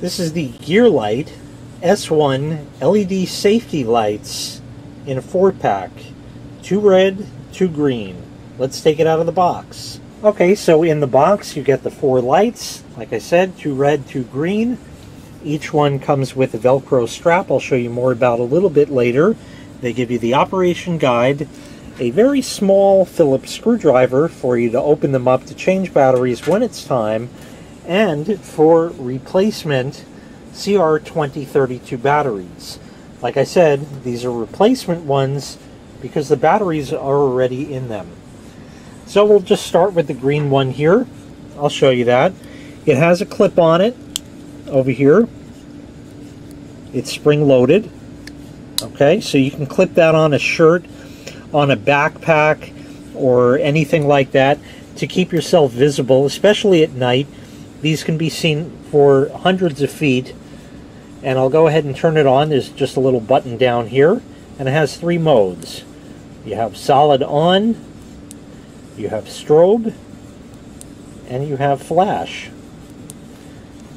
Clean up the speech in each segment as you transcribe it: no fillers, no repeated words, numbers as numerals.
This is the GearLight S1 LED safety lights in a 4-pack. 2 red, 2 green. Let's take it out of the box. Okay, so in the box you get the 4 lights. Like I said, 2 red, 2 green. Each one comes with a Velcro strap I'll show you more about a little bit later. They give you the operation guide, a very small Phillips screwdriver for you to open them up to change batteries when it's time, and for replacement CR2032 batteries. Like I said, these are replacement ones because the batteries are already in them. So we'll just start with the green one here. I'll show you that. It has a clip on it over here. It's spring loaded. Okay, so you can clip that on a shirt, on a backpack, or anything like that to keep yourself visible, especially at night. These can be seen for hundreds of feet. And I'll go ahead and turn it on. There's just a little button down here, and it has 3 modes. You have solid on, you have strobe, and you have flash.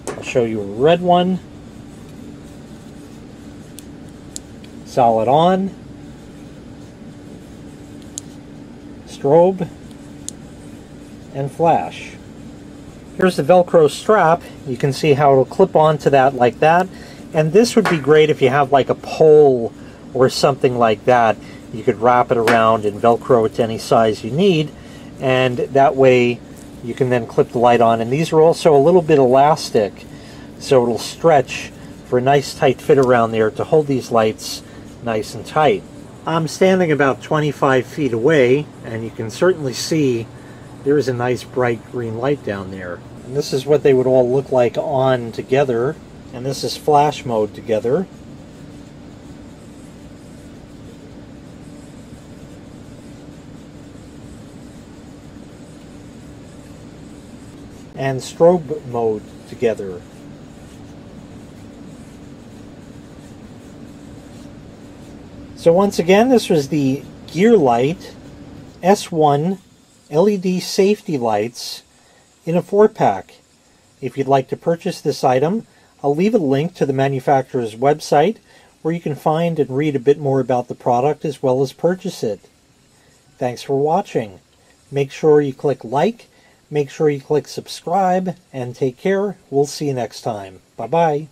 I'll show you a red one. Solid on, strobe, and flash. Here's the Velcro strap. You can see how it'll clip onto that like that. And this would be great if you have like a pole or something like that. You could wrap it around and Velcro it to any size you need. And that way you can then clip the light on. And these are also a little bit elastic, so it'll stretch for a nice tight fit around there to hold these lights nice and tight. I'm standing about 25 feet away, and you can certainly see there is a nice bright green light down there. And this is what they would all look like on together. And this is flash mode together. And strobe mode together. So once again, this was the GearLight S1 LED safety lights in a 4-pack. If you'd like to purchase this item, I'll leave a link to the manufacturer's website where you can find and read a bit more about the product as well as purchase it. Thanks for watching. Make sure you click like, make sure you click subscribe, and take care. We'll see you next time. Bye-bye.